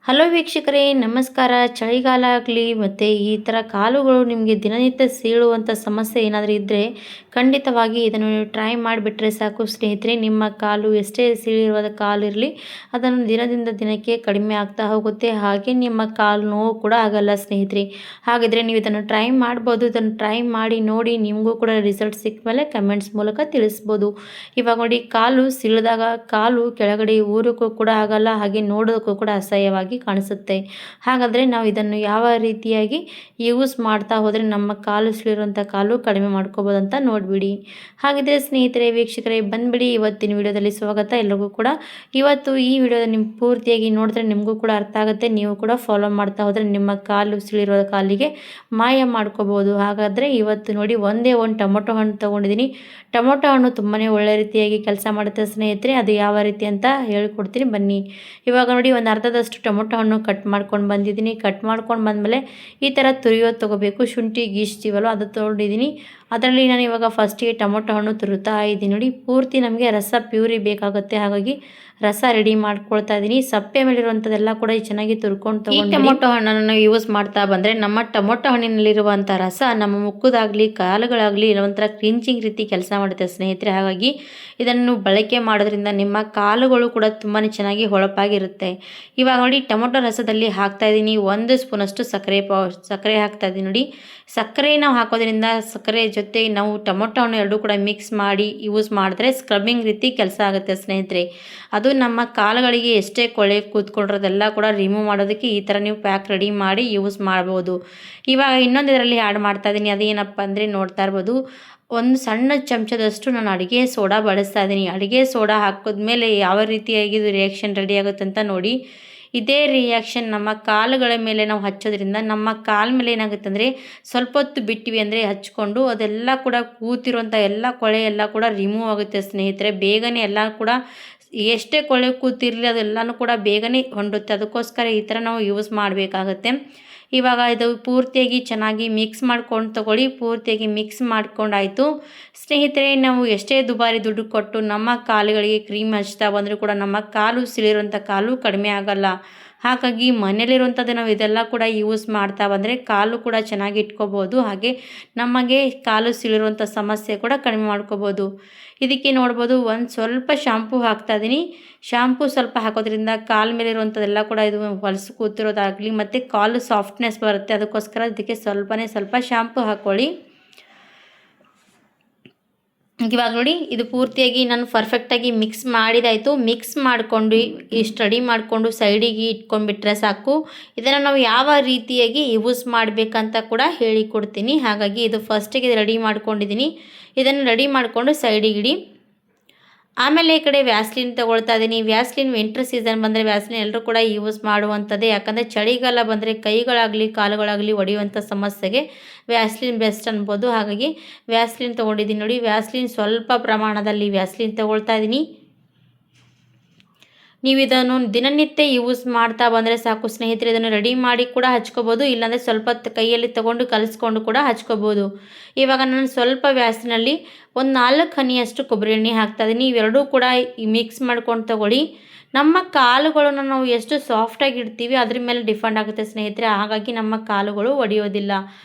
Hello ವೀಕ್ಷಕರೇ ನಮಸ್ಕಾರ. ಚಳಿಗಾಲ ಆಗಲಿ ಮತ್ತು ಈ ಥರ ಕಾಲುಗಳು ನಿಮಗೆ ದಿನನಿತ್ಯ ಸೀಳುವಂಥ ಸಮಸ್ಯೆ ಏನಾದರೂ ಇದ್ದರೆ ಖಂಡಿತವಾಗಿ ಇದನ್ನು ನೀವು ಟ್ರೈ ಮಾಡಿಬಿಟ್ರೆ ಸಾಕು ಸ್ನೇಹಿತರೆ. ನಿಮ್ಮ ಕಾಲು ಎಷ್ಟೇ ಸೀಳಿರುವ ಕಾಲಿರಲಿ ಅದನ್ನು ದಿನದಿಂದ ದಿನಕ್ಕೆ ಕಡಿಮೆ ಆಗ್ತಾ ಹೋಗುತ್ತೆ. ಹಾಗೆ ನಿಮ್ಮ ಕಾಲು ನೋವು ಕೂಡ ಆಗಲ್ಲ ಸ್ನೇಹಿತರೆ. ಹಾಗಿದ್ರೆ ನೀವು ಇದನ್ನು ಟ್ರೈ ಮಾಡ್ಬೋದು. ಇದನ್ನು ಟ್ರೈ ಮಾಡಿ ನೋಡಿ, ನಿಮಗೂ ಕೂಡ ರಿಸಲ್ಟ್ ಸಿಕ್ಕ ಮೇಲೆ ಕಮೆಂಟ್ಸ್ ಮೂಲಕ ತಿಳಿಸ್ಬೋದು. ಇವಾಗ ನೋಡಿ, ಕಾಲು ಸೀಳಿದಾಗ ಕಾಲು ಕೆಳಗಡೆ ಊರೋಕ್ಕೂ ಕೂಡ ಆಗಲ್ಲ, ಹಾಗೆ ನೋಡೋದಕ್ಕೂ ಕೂಡ ಅಸಹ್ಯವಾಗಿ ಕಾಣಿಸುತ್ತೆ. ಹಾಗಾದರೆ ನಾವು ಇದನ್ನು ಯಾವ ರೀತಿಯಾಗಿ ಯೂಸ್ ಮಾಡ್ತಾ ಹೋದರೆ ನಮ್ಮ ಕಾಲು ಸೀಳಿರುವಂಥ ಕಾಲು ಕಡಿಮೆ ಮಾಡ್ಕೋಬೋದು ಅಂತ ನೋಡಿಬಿಡಿ. ಹಾಗಿದ್ರೆ ಸ್ನೇಹಿತರೆ, ವೀಕ್ಷಕರೇ ಬಂದ್ಬಿಡಿ, ಇವತ್ತಿನ ವಿಡಿಯೋದಲ್ಲಿ ಸ್ವಾಗತ ಎಲ್ರಿಗೂ ಕೂಡ. ಇವತ್ತು ಈ ವಿಡಿಯೋದ ನಿಮ್ಮ ಪೂರ್ತಿಯಾಗಿ ನೋಡಿದ್ರೆ ನಿಮಗೂ ಕೂಡ ಅರ್ಥ ಆಗುತ್ತೆ. ನೀವು ಕೂಡ ಫಾಲೋ ಮಾಡ್ತಾ ಹೋದರೆ ನಿಮ್ಮ ಕಾಲು ಸೀಳಿರೋ ಕಾಲಿಗೆ ಮಾಯ ಮಾಡ್ಕೋಬೋದು. ಹಾಗಾದರೆ ಇವತ್ತು ನೋಡಿ, ಒಂದೇ ಒಂದು ಟೊಮೊಟೊ ಹಣ್ಣು ತೊಗೊಂಡಿದ್ದೀನಿ. ಟೊಮೊಟೊ ಹಣ್ಣು ತುಂಬಾ ಒಳ್ಳೆ ರೀತಿಯಾಗಿ ಕೆಲಸ ಮಾಡುತ್ತೆ ಸ್ನೇಹಿತರೆ. ಅದು ಯಾವ ರೀತಿ ಅಂತ ಹೇಳ್ಕೊಡ್ತೀನಿ ಬನ್ನಿ. ಇವಾಗ ನೋಡಿ, ಒಂದು ಅರ್ಧದಷ್ಟು ಟೊಮೊಟೊ ಹಣ್ಣು ಕಟ್ ಮಾಡ್ಕೊಂಡು ಬಂದಿದ್ದೀನಿ. ಕಟ್ ಮಾಡ್ಕೊಂಡು ಬಂದಮೇಲೆ ಈ ಥರ ತುರಿಯೋದು ತೊಗೋಬೇಕು. ಶುಂಠಿ ಗೀಚ್ತೀವಲ್ಲ ಅದು ತೊಗೊಂಡಿದ್ದೀನಿ. ಅದರಲ್ಲಿ ನಾನು ಇವಾಗ ಫಸ್ಟಿಗೆ ಟೊಮೊಟೊ ಹಣ್ಣು ತುರಿತಾ ಇದ್ದೀನಿ. ನೋಡಿ, ಪೂರ್ತಿ ನಮಗೆ ರಸ ಪ್ಯೂರಿ ಬೇಕಾಗುತ್ತೆ, ಹಾಗಾಗಿ ರಸ ರೆಡಿ ಮಾಡ್ಕೊಳ್ತಾ ಇದ್ದೀನಿ. ಸಪ್ಪೆ ಮೇಲಿರುವಂಥದ್ದೆಲ್ಲ ಕೂಡ ಚೆನ್ನಾಗಿ ತುರ್ಕೊಂಡು ತೊಗೊಂಡು ಟೊಮೊಟೊ ಹಣ್ಣನ್ನು ನಾವು ಯೂಸ್ ಮಾಡ್ತಾ ಬಂದರೆ ನಮ್ಮ ಟೊಮೊಟೊ ಹಣ್ಣಿನಲ್ಲಿರುವಂಥ ರಸ ನಮ್ಮ ಮುಖದಾಗಲಿ ಕಾಲುಗಳಾಗಲಿ ಒಂಥರ ಕ್ಲಿಂಚಿಂಗ್ ರೀತಿ ಕೆಲಸ ಮಾಡುತ್ತೆ ಸ್ನೇಹಿತರೆ. ಹಾಗಾಗಿ ಇದನ್ನು ಬಳಕೆ ಮಾಡೋದ್ರಿಂದ ನಿಮ್ಮ ಕಾಲುಗಳು ಕೂಡ ತುಂಬಾ ಚೆನ್ನಾಗಿ ಹೊಳಪಾಗಿರುತ್ತೆ. ಇವಾಗ ನೋಡಿ, ಟೊಮೊಟೊ ರಸದಲ್ಲಿ ಹಾಕ್ತಾ ಇದ್ದೀನಿ 1 ಸ್ಪೂನಷ್ಟು ಸಕ್ಕರೆ ಹಾಕ್ತಾ ಇದ್ದೀನಿ. ನೋಡಿ, ಸಕ್ಕರೆ ನಾವು ಹಾಕೋದ್ರಿಂದ ಸಕ್ಕರೆ ಜೊತೆ ನಾವು ಟೊಮೊಟೊ ಹಣ್ಣು ಎರಡೂ ಕೂಡ ಮಿಕ್ಸ್ ಮಾಡಿ ಯೂಸ್ ಮಾಡಿದ್ರೆ ಸ್ಕ್ರಬ್ಬಿಂಗ್ ರೀತಿ ಕೆಲಸ ಆಗುತ್ತೆ ಸ್ನೇಹಿತರೆ. ಅದು ನಮ್ಮ ಕಾಲುಗಳಿಗೆ ಎಷ್ಟೇ ಕೊಳೆ ಕೂತ್ಕೊಂಡಿರೋದೆಲ್ಲ ಕೂಡ ರಿಮೂವ್ ಮಾಡೋದಕ್ಕೆ ಈ ಥರ ನೀವು ಪ್ಯಾಕ್ ರೆಡಿ ಮಾಡಿ ಯೂಸ್ ಮಾಡ್ಬೋದು. ಇವಾಗ ಇನ್ನೊಂದು ಇದರಲ್ಲಿ ಆ್ಯಡ್ ಮಾಡ್ತಾ ಇದ್ದೀನಿ. ಅದೇನಪ್ಪ ಅಂದರೆ ನೋಡ್ತಾ ಇರ್ಬೋದು, ಒಂದು ಸಣ್ಣ ಚಮಚದಷ್ಟು ನಾನು ಅಡುಗೆ ಸೋಡಾ ಬಳಸ್ತಾ ಇದ್ದೀನಿ. ಅಡುಗೆ ಸೋಡಾ ಹಾಕಿದ್ಮೇಲೆ ಯಾವ ರೀತಿಯಾಗಿ ಇದು ರಿಯಾಕ್ಷನ್ ರೆಡಿ ಆಗುತ್ತೆ ಅಂತ ನೋಡಿ. ಇದೇ ರಿಯಾಕ್ಷನ್ ನಮ್ಮ ಕಾಲುಗಳ ಮೇಲೆ ನಾವು ಹಚ್ಚೋದ್ರಿಂದ ನಮ್ಮ ಕಾಲ ಮೇಲೆ ಏನಾಗುತ್ತೆ ಅಂದರೆ ಸ್ವಲ್ಪ ಹೊತ್ತು ಬಿಟ್ಟಿವಿ ಅಂದರೆ ಹಚ್ಕೊಂಡು ಅದೆಲ್ಲ ಕೂಡ ಕೂತಿರುವಂಥ ಎಲ್ಲ ಕೊಳೆ ಎಲ್ಲ ಕೂಡ ರಿಮೂವ್ ಆಗುತ್ತೆ ಸ್ನೇಹಿತರೆ. ಬೇಗನೆ ಎಲ್ಲ ಕೂಡ ಎಷ್ಟೇ ಕೊಳೆ ಕೂತಿರಲಿ ಅದೆಲ್ಲನೂ ಕೂಡ ಬೇಗನೆ ಹೊಂಡುತ್ತೆ. ಅದಕ್ಕೋಸ್ಕರ ಈ ಥರ ನಾವು ಯೂಸ್ ಮಾಡಬೇಕಾಗತ್ತೆ. ಇವಾಗ ಇದು ಪೂರ್ತಿಯಾಗಿ ಚೆನ್ನಾಗಿ ಮಿಕ್ಸ್ ಮಾಡ್ಕೊಂಡು ತಗೊಳ್ಳಿ. ಪೂರ್ತಿಯಾಗಿ ಮಿಕ್ಸ್ ಮಾಡ್ಕೊಂಡಾಯಿತು ಸ್ನೇಹಿತರೆ. ನಾವು ಎಷ್ಟೇ ದುಬಾರಿ ದುಡ್ಡು ಕೊಟ್ಟು ನಮ್ಮ ಕಾಲುಗಳಿಗೆ ಕ್ರೀಮ್ ಹಚ್ತಾ ಬಂದರೂ ಕೂಡ ನಮ್ಮ ಕಾಲು ಸೀಳಿರುವಂಥ ಕಾಲು ಕಡಿಮೆ ಆಗಲ್ಲ. ಹಾಗಾಗಿ ಮನೇಲಿರುವಂಥದ್ದು ನಾವು ಇದೆಲ್ಲ ಕೂಡ ಯೂಸ್ ಮಾಡ್ತಾ ಬಂದರೆ ಕಾಲು ಕೂಡ ಚೆನ್ನಾಗಿ ಇಟ್ಕೋಬೋದು. ಹಾಗೆ ನಮಗೆ ಕಾಲು ಸೀಳಿರುವಂಥ ಸಮಸ್ಯೆ ಕೂಡ ಕಡಿಮೆ ಮಾಡ್ಕೋಬೋದು. ಇದಕ್ಕೆ ನೋಡ್ಬೋದು, ಒಂದು ಸ್ವಲ್ಪ ಶಾಂಪೂ ಹಾಕ್ತಾ ಇದ್ದೀನಿ. ಶಾಂಪೂ ಸ್ವಲ್ಪ ಹಾಕೋದ್ರಿಂದ ಕಾಲ ಮೇಲಿರುವಂಥದ್ದೆಲ್ಲ ಕೂಡ ಇದು ಹೊಲಸು ಕೂತಿರೋದಾಗಲಿ ಮತ್ತು ಕಾಲು ಸಾಫ್ಟ್ನೆಸ್ ಬರುತ್ತೆ. ಅದಕ್ಕೋಸ್ಕರ ಇದಕ್ಕೆ ಸ್ವಲ್ಪ ಶಾಂಪೂ ಹಾಕ್ಕೊಳ್ಳಿ. ಇವಾಗ ನೋಡಿ, ಇದು ಪೂರ್ತಿಯಾಗಿ ನಾನು ಪರ್ಫೆಕ್ಟಾಗಿ ಮಿಕ್ಸ್ ಮಾಡಿದಾಯಿತು. ಮಿಕ್ಸ್ ಮಾಡಿಕೊಂಡು ಇಷ್ಟು ರೆಡಿ ಮಾಡಿಕೊಂಡು ಸೈಡಿಗೆ ಇಟ್ಕೊಂಡ್ಬಿಟ್ರೆ ಸಾಕು. ಇದನ್ನು ನಾವು ಯಾವ ರೀತಿಯಾಗಿ ಯೂಸ್ ಮಾಡಬೇಕಂತ ಕೂಡ ಹೇಳಿಕೊಡ್ತೀನಿ. ಹಾಗಾಗಿ ಇದು ಫಸ್ಟಿಗೆ ರೆಡಿ ಮಾಡ್ಕೊಂಡಿದ್ದೀನಿ. ಇದನ್ನು ರೆಡಿ ಮಾಡಿಕೊಂಡು ಸೈಡಿಗೆ ಇಡಿ. ಆಮೇಲೆ ಈ ಕಡೆ ವ್ಯಾಸ್ಲಿನ್ ತೊಗೊಳ್ತಾ ಇದ್ದೀನಿ. ವ್ಯಾಸ್ಲಿನ್ ವಿಂಟರ್ ಸೀಸನ್ ಬಂದರೆ ವ್ಯಾಸ್ಲಿನ್ ಎಲ್ಲರೂ ಕೂಡ ಯೂಸ್ ಮಾಡುವಂಥದ್ದೇ. ಯಾಕಂದರೆ ಚಳಿಗಾಲ ಬಂದರೆ ಕೈಗಳಾಗಲಿ ಕಾಲುಗಳಾಗಲಿ ಒಡೆಯುವಂಥ ಸಮಸ್ಯೆಗೆ ವ್ಯಾಸ್ಲಿನ್ ಬೆಸ್ಟ್ ಅನ್ಬೋದು. ಹಾಗಾಗಿ ವ್ಯಾಸ್ಲಿನ್ ತೊಗೊಂಡಿದ್ದೀನಿ. ನೋಡಿ, ವ್ಯಾಸ್ಲಿನ್ ಸ್ವಲ್ಪ ಪ್ರಮಾಣದಲ್ಲಿ ವ್ಯಾಸ್ಲಿನ್ ತೊಗೊಳ್ತಾ ಇದ್ದೀನಿ. ನೀವು ಇದನ್ನು ದಿನನಿತ್ಯ ಯೂಸ್ ಮಾಡ್ತಾ ಬಂದರೆ ಸಾಕು ಸ್ನೇಹಿತರೆ. ಇದನ್ನು ರೆಡಿ ಮಾಡಿ ಕೂಡ ಹಚ್ಕೋಬೋದು, ಇಲ್ಲಾಂದರೆ ಸ್ವಲ್ಪ ಕೈಯಲ್ಲಿ ತೊಗೊಂಡು ಕಲಿಸ್ಕೊಂಡು ಕೂಡ ಹಚ್ಕೋಬೋದು. ಇವಾಗ ನಾನು ಸ್ವಲ್ಪ ವ್ಯಾಸ್ಲಿನಲ್ಲಿ ಒಂದು 4 ಹನಿಯಷ್ಟು ಕೊಬ್ಬರಿ ಎಣ್ಣೆ ಹಾಕ್ತಾಯಿದ್ದೀನಿ. ಇವೆರಡೂ ಕೂಡ ಮಿಕ್ಸ್ ಮಾಡ್ಕೊಂಡು ತೊಗೊಳ್ಳಿ. ನಮ್ಮ ಕಾಲುಗಳನ್ನು ನಾವು ಎಷ್ಟು ಸಾಫ್ಟಾಗಿ ಇಡ್ತೀವಿ ಅದ್ರ ಮೇಲೆ ಡಿಪೆಂಡ್ ಆಗುತ್ತೆ ಸ್ನೇಹಿತರೆ. ಹಾಗಾಗಿ ನಮ್ಮ ಕಾಲುಗಳು ಒಡೆಯೋದಿಲ್ಲ.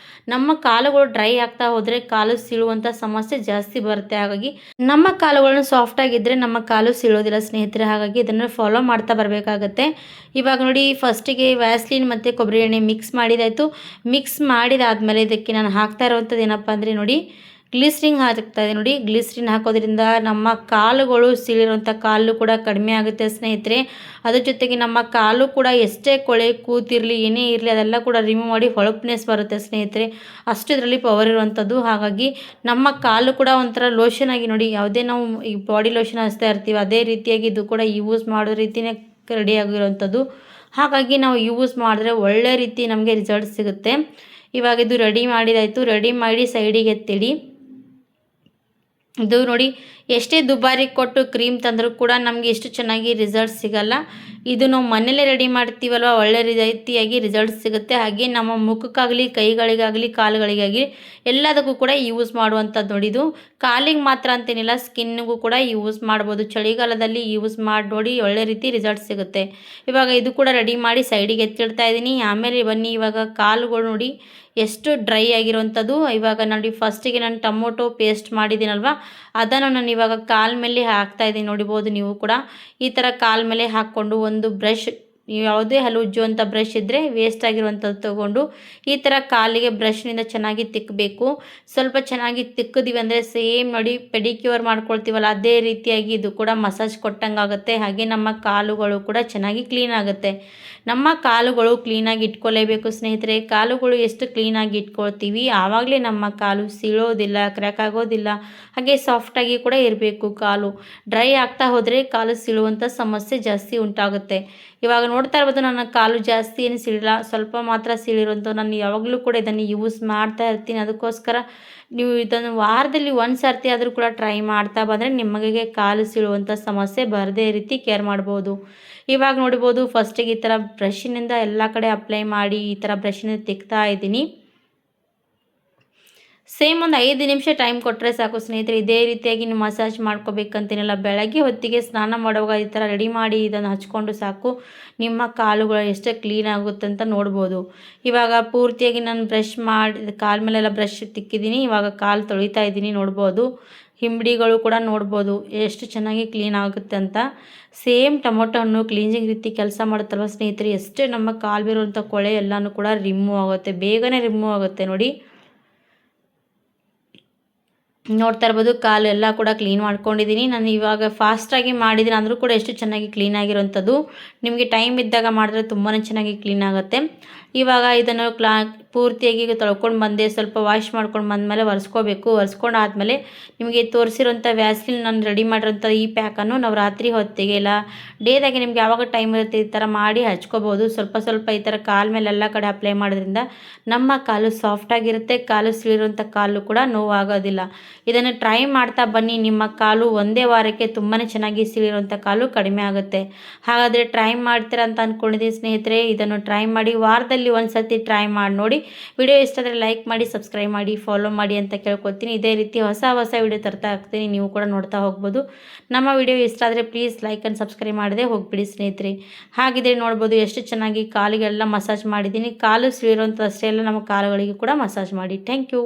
ನಮ್ಮ ಕಾಲುಗಳು ಡ್ರೈ ಆಗ್ತಾ ಹೋದರೆ ಕಾಲು ಸೀಳುವಂಥ ಸಮಸ್ಯೆ ಜಾಸ್ತಿ ಬರುತ್ತೆ. ಹಾಗಾಗಿ ನಮ್ಮ ಕಾಲುಗಳನ್ನು ಸಾಫ್ಟಾಗಿದ್ದರೆ ನಮ್ಮ ಕಾಲು ಸೀಳೋದಿಲ್ಲ ಸ್ನೇಹಿತರೆ. ಹಾಗಾಗಿ ಇದನ್ನು ಫಾಲೋ ಮಾಡ್ತಾ ಬರಬೇಕಾಗತ್ತೆ. ಇವಾಗ ನೋಡಿ, ಫಸ್ಟಿಗೆ ವ್ಯಾಸ್ಲಿನ್ ಮತ್ತು ಕೊಬ್ಬರಿ ಎಣ್ಣೆ ಮಿಕ್ಸ್ ಮಾಡಿದಾಯಿತು. ಮಿಕ್ಸ್ ಮಾಡಿದಾದಮೇಲೆ ಇದಕ್ಕೆ ನಾನು ಹಾಕ್ತಾ ಇರೋವಂಥದ್ದು ಏನಪ್ಪ ಅಂದರೆ ನೋಡಿ, ಗ್ಲಿಸ್ರಿನ್ ಹಾಕ್ತಾಯಿದೆ. ನೋಡಿ, ಗ್ಲಿಸ್ರಿನ್ ಹಾಕೋದ್ರಿಂದ ನಮ್ಮ ಕಾಲುಗಳು ಸೀಳಿರುವಂಥ ಕಾಲು ಕೂಡ ಕಡಿಮೆ ಆಗುತ್ತೆ ಸ್ನೇಹಿತರೆ. ಅದ್ರ ಜೊತೆಗೆ ನಮ್ಮ ಕಾಲು ಕೂಡ ಎಷ್ಟೇ ಕೊಳೆ ಕೂತಿರಲಿ ಏನೇ ಇರಲಿ ಅದೆಲ್ಲ ಕೂಡ ರಿಮೂವ್ ಮಾಡಿ ಹೊಳಪ್ನೆಸ್ ಬರುತ್ತೆ ಸ್ನೇಹಿತರೆ. ಅಷ್ಟು ಇದರಲ್ಲಿ ಪವರ್ ಇರುವಂಥದ್ದು. ಹಾಗಾಗಿ ನಮ್ಮ ಕಾಲು ಕೂಡ ಒಂಥರ ಲೋಷನ್ ಆಗಿ, ನೋಡಿ, ಯಾವುದೇ ನಾವು ಈ ಬಾಡಿ ಲೋಷನ್ ಹಚ್ತಾ ಇರ್ತೀವಿ ಅದೇ ರೀತಿಯಾಗಿ ಇದು ಕೂಡ ಯೂಸ್ ಮಾಡೋ ರೀತಿಯೇ ರೆಡಿಯಾಗಿರುವಂಥದ್ದು. ಹಾಗಾಗಿ ನಾವು ಯೂಸ್ ಮಾಡಿದ್ರೆ ಒಳ್ಳೆ ರೀತಿ ನಮಗೆ ರಿಸಲ್ಟ್ ಸಿಗುತ್ತೆ. ಇವಾಗ ಇದು ರೆಡಿ ಮಾಡಿದಾಯಿತು. ರೆಡಿ ಮಾಡಿ ಸೈಡಿಗೆ ಎತ್ತಿಡಿ. ಇದು ನೋಡಿ, ಎಷ್ಟೇ ದುಬಾರಿ ಕೊಟ್ಟು ಕ್ರೀಮ್ ತಂದರೂ ಕೂಡ ನಮಗೆ ಎಷ್ಟು ಚೆನ್ನಾಗಿ ರಿಸಲ್ಟ್ ಸಿಗಲ್ಲ. ಇದು ನಾವು ಮನೆಯಲ್ಲೇ ರೆಡಿ ಮಾಡ್ತೀವಲ್ವ, ಒಳ್ಳೆ ರೀತಿಯಾಗಿ ರಿಸಲ್ಟ್ ಸಿಗುತ್ತೆ. ಹಾಗೆ ನಮ್ಮ ಮುಖಕ್ಕಾಗಲಿ, ಕೈಗಳಿಗಾಗಲಿ, ಕಾಲುಗಳಿಗಾಗಲಿ ಎಲ್ಲದಕ್ಕೂ ಕೂಡ ಯೂಸ್ ಮಾಡುವಂಥದ್ದು ನೋಡಿ. ಇದು ಕಾಲಿಗೆ ಮಾತ್ರ ಅಂತೇನಿಲ್ಲ, ಸ್ಕಿನ್ನಿಗೂ ಕೂಡ ಯೂಸ್ ಮಾಡ್ಬೋದು. ಚಳಿಗಾಲದಲ್ಲಿ ಯೂಸ್ ಮಾಡಿ ನೋಡಿ, ಒಳ್ಳೆ ರೀತಿ ರಿಸಲ್ಟ್ ಸಿಗುತ್ತೆ. ಇವಾಗ ಇದು ಕೂಡ ರೆಡಿ ಮಾಡಿ ಸೈಡಿಗೆ ಎತ್ತಿಡ್ತಾ ಇದ್ದೀನಿ. ಆಮೇಲೆ ಬನ್ನಿ, ಇವಾಗ ಕಾಲುಗಳು ನೋಡಿ ಎಷ್ಟು ಡ್ರೈ ಆಗಿರುವಂಥದ್ದು. ಇವಾಗ ನೋಡಿ ಫಸ್ಟಿಗೆ ನಾನು ಟೊಮೊಟೊ ಪೇಸ್ಟ್ ಮಾಡಿದ್ದೀನಲ್ವ, ಅದನ್ನು ನಾನು ಇವಾಗ ಕಾಲ ಮೇಲೆ ಹಾಕ್ತಾಯಿದ್ದೀನಿ. ನೋಡಿಬೋದು ನೀವು ಕೂಡ ಈ ಥರ ಕಾಲ ಮೇಲೆ ಹಾಕ್ಕೊಂಡು ಒಂದು ಬ್ರಷ್, ನೀವು ಯಾವುದೇ ಹಲ್ಲುಜ್ಜುವಂಥ ಬ್ರಷ್ ಇದ್ದರೆ ವೇಸ್ಟ್ ಆಗಿರುವಂಥದ್ದು ತೊಗೊಂಡು ಈ ಥರ ಕಾಲಿಗೆ ಬ್ರಷ್ನಿಂದ ಚೆನ್ನಾಗಿ ತಿಕ್ಕಬೇಕು. ಸ್ವಲ್ಪ ಚೆನ್ನಾಗಿ ತಿಕ್ಕಿದ್ವಿ ಅಂದರೆ ಸೇಮ್ ನೋಡಿ ಪೆಡಿಕ್ಯೂರ್ ಮಾಡ್ಕೊಳ್ತೀವಲ್ಲ ಅದೇ ರೀತಿಯಾಗಿ ಇದು ಕೂಡ ಮಸಾಜ್ ಕೊಟ್ಟಂಗಾಗುತ್ತೆ. ಹಾಗೆ ನಮ್ಮ ಕಾಲುಗಳು ಕೂಡ ಚೆನ್ನಾಗಿ ಕ್ಲೀನ್ ಆಗುತ್ತೆ. ನಮ್ಮ ಕಾಲುಗಳು ಕ್ಲೀನಾಗಿ ಇಟ್ಕೊಳ್ಳೇಬೇಕು ಸ್ನೇಹಿತರೆ. ಕಾಲುಗಳು ಎಷ್ಟು ಕ್ಲೀನಾಗಿ ಇಟ್ಕೊಳ್ತೀವಿ ಆವಾಗಲೇ ನಮ್ಮ ಕಾಲು ಸೀಳೋದಿಲ್ಲ, ಕ್ರ್ಯಾಕ್ ಆಗೋದಿಲ್ಲ. ಹಾಗೆ ಸಾಫ್ಟಾಗಿ ಕೂಡ ಇರಬೇಕು. ಕಾಲು ಡ್ರೈ ಆಗ್ತಾ ಹೋದರೆ ಕಾಲು ಸೀಳುವಂಥ ಸಮಸ್ಯೆ ಜಾಸ್ತಿ ಉಂಟಾಗುತ್ತೆ. ಇವಾಗ ನೋಡ್ತಾ ಇರ್ಬೋದು, ನನ್ನ ಕಾಲು ಜಾಸ್ತಿ ಏನು ಸೀಳಿಲ್ಲ, ಸ್ವಲ್ಪ ಮಾತ್ರ ಸೀಳಿರುವಂಥ. ನಾನು ಯಾವಾಗಲೂ ಕೂಡ ಇದನ್ನು ಯೂಸ್ ಮಾಡ್ತಾ ಇರ್ತೀನಿ. ಅದಕ್ಕೋಸ್ಕರ ನೀವು ಇದನ್ನು ವಾರದಲ್ಲಿ ಒಂದು ಸರ್ತಿ ಆದರೂ ಕೂಡ ಟ್ರೈ ಮಾಡ್ತಾ ಬಂದರೆ ನಿಮಗೆ ಕಾಲು ಸೀಳುವಂಥ ಸಮಸ್ಯೆ ಬರದೇ ರೀತಿ ಕೇರ್ ಮಾಡ್ಬೋದು. ಇವಾಗ ನೋಡ್ಬೋದು ಫಸ್ಟಿಗೆ ಈ ಥರ ಬ್ರಷಿನಿಂದ ಎಲ್ಲ ಕಡೆ ಅಪ್ಲೈ ಮಾಡಿ ಈ ಥರ ಬ್ರಷಿನಿಂದ ತಿಕ್ತಾ ಇದ್ದೀನಿ. ಸೇಮ್ ಒಂದು 5 ನಿಮಿಷ ಟೈಮ್ ಕೊಟ್ಟರೆ ಸಾಕು ಸ್ನೇಹಿತರೆ. ಇದೇ ರೀತಿಯಾಗಿ ನೀವು ಮಸಾಜ್ ಮಾಡ್ಕೋಬೇಕಂತೇನಿಲ್ಲ. ಬೆಳಗ್ಗೆ ಹೊತ್ತಿಗೆ ಸ್ನಾನ ಮಾಡುವಾಗ ಈ ಥರ ರೆಡಿ ಮಾಡಿ ಇದನ್ನು ಹಚ್ಕೊಂಡು ಸಾಕು, ನಿಮ್ಮ ಕಾಲುಗಳು ಎಷ್ಟು ಕ್ಲೀನ್ ಆಗುತ್ತೆ ಅಂತ ನೋಡ್ಬೋದು. ಇವಾಗ ಪೂರ್ತಿಯಾಗಿ ನಾನು ಬ್ರಷ್ ಮಾಡಿ ಕಾಲ ಮೇಲೆಲ್ಲ ಬ್ರಷ್ ತಿಕ್ಕಿದ್ದೀನಿ. ಇವಾಗ ಕಾಲು ತೊಳಿತಾ ಇದ್ದೀನಿ. ನೋಡ್ಬೋದು ಹಿಂಬಡಿಗಳು ಕೂಡ ನೋಡ್ಬೋದು ಎಷ್ಟು ಚೆನ್ನಾಗಿ ಕ್ಲೀನ್ ಆಗುತ್ತೆ ಅಂತ. ಸೇಮ್ ಟೊಮೊಟೊ ಹಣ್ಣು ಕ್ಲೀನ್ಸಿಂಗ್ ರೀತಿ ಕೆಲಸ ಮಾಡುತ್ತಲ್ವ ಸ್ನೇಹಿತರೆ, ಎಷ್ಟೇ ನಮ್ಮ ಕಾಲಿರುವಂಥ ಕೊಳೆ ಎಲ್ಲನೂ ಕೂಡ ರಿಮೂವ್ ಆಗುತ್ತೆ, ಬೇಗನೆ ರಿಮೂವ್ ಆಗುತ್ತೆ ನೋಡಿ. ನೋಡ್ತಾ ಇರ್ಬೋದು ಕಾಲು ಎಲ್ಲ ಕೂಡ ಕ್ಲೀನ್ ಮಾಡ್ಕೊಂಡಿದ್ದೀನಿ. ನಾನು ಇವಾಗ ಫಾಸ್ಟಾಗಿ ಮಾಡಿದ್ದೀನಿ ಅಂದರೂ ಕೂಡ ಎಷ್ಟು ಚೆನ್ನಾಗಿ ಕ್ಲೀನ್ ಆಗಿರೋವಂಥದ್ದು. ನಿಮಗೆ ಟೈಮ್ ಇದ್ದಾಗ ಮಾಡಿದ್ರೆ ತುಂಬಾ ಚೆನ್ನಾಗಿ ಕ್ಲೀನ್ ಆಗುತ್ತೆ. ಇವಾಗ ಇದನ್ನು ಪೂರ್ತಿಯಾಗಿ ತೊಳ್ಕೊಂಡು ಬಂದೆ, ಸ್ವಲ್ಪ ವಾಶ್ ಮಾಡ್ಕೊಂಡು ಬಂದಮೇಲೆ ಒರೆಸ್ಕೋಬೇಕು. ಒರೆಸ್ಕೊಂಡು ಆದಮೇಲೆ ನಿಮಗೆ ತೋರಿಸಿರೋಂಥ ವ್ಯಾಸ್ಲಿನ್ ನಾನು ರೆಡಿ ಮಾಡಿರೋಂಥ ಈ ಪ್ಯಾಕನ್ನು ನಾವು ರಾತ್ರಿ ಹೊತ್ತಿಗೆ ಇಲ್ಲ ಡೇದಾಗೆ ನಿಮ್ಗೆ ಯಾವಾಗ ಟೈಮ್ ಇರುತ್ತೆ ಈ ಥರ ಮಾಡಿ ಹಚ್ಕೋಬೋದು. ಸ್ವಲ್ಪ ಸ್ವಲ್ಪ ಈ ಥರ ಕಾಲ ಮೇಲೆ ಎಲ್ಲ ಕಡೆ ಅಪ್ಲೈ ಮಾಡೋದ್ರಿಂದ ನಮ್ಮ ಕಾಲು ಸಾಫ್ಟಾಗಿರುತ್ತೆ. ಕಾಲು ಸೀಳಿರುವಂಥ ಕಾಲು ಕೂಡ ನೋವಾಗೋದಿಲ್ಲ. ಇದನ್ನು ಟ್ರೈ ಮಾಡ್ತಾ ಬನ್ನಿ, ನಿಮ್ಮ ಕಾಲು ಒಂದೇ ವಾರಕ್ಕೆ ತುಂಬಾ ಚೆನ್ನಾಗಿ ಸೀಳಿರುವಂಥ ಕಾಲು ಕಡಿಮೆ ಆಗುತ್ತೆ. ಹಾಗಾದರೆ ಟ್ರೈ ಮಾಡ್ತೀರಾ ಅಂತ ಅಂದ್ಕೊಂಡಿದ್ದೀನಿ ಸ್ನೇಹಿತರೆ. ಇದನ್ನು ಟ್ರೈ ಮಾಡಿ, ವಾರದಲ್ಲಿ ಒಂದು ಸರ್ತಿ ಟ್ರೈ ಮಾಡಿ ನೋಡಿ. ವಿಡಿಯೋ ಇಷ್ಟ ಆದರೆ ಲೈಕ್ ಮಾಡಿ, ಸಬ್ಸ್ಕ್ರೈಬ್ ಮಾಡಿ, ಫಾಲೋ ಮಾಡಿ ಅಂತ ಕೇಳ್ಕೊತೀನಿ. ಇದೇ ರೀತಿ ಹೊಸ ವಿಡಿಯೋ ತರ್ತಾ ಇರ್ತೀನಿ, ನೀವು ಕೂಡ ನೋಡ್ತಾ ಹೋಗ್ಬೋದು. ನಮ್ಮ ವಿಡಿಯೋ ಇಷ್ಟ ಆದರೆ ಪ್ಲೀಸ್ ಲೈಕ್ ಆ್ಯಂಡ್ ಸಬ್ಸ್ಕ್ರೈಬ್ ಮಾಡದೆ ಹೋಗ್ಬಿಡಿ ಸ್ನೇಹಿತರೆ. ಹಾಗಿದ್ರೆ ನೋಡ್ಬೋದು ಎಷ್ಟು ಚೆನ್ನಾಗಿ ಕಾಲಿಗೆಲ್ಲ ಮಸಾಜ್ ಮಾಡಿದ್ದೀನಿ. ಕಾಲು ಸೀಳಿರುವಂಥ ಅಷ್ಟೇ ಎಲ್ಲ ನಮ್ಮ ಕಾಲುಗಳಿಗೆ ಕೂಡ ಮಸಾಜ್ ಮಾಡಿ. Thank you.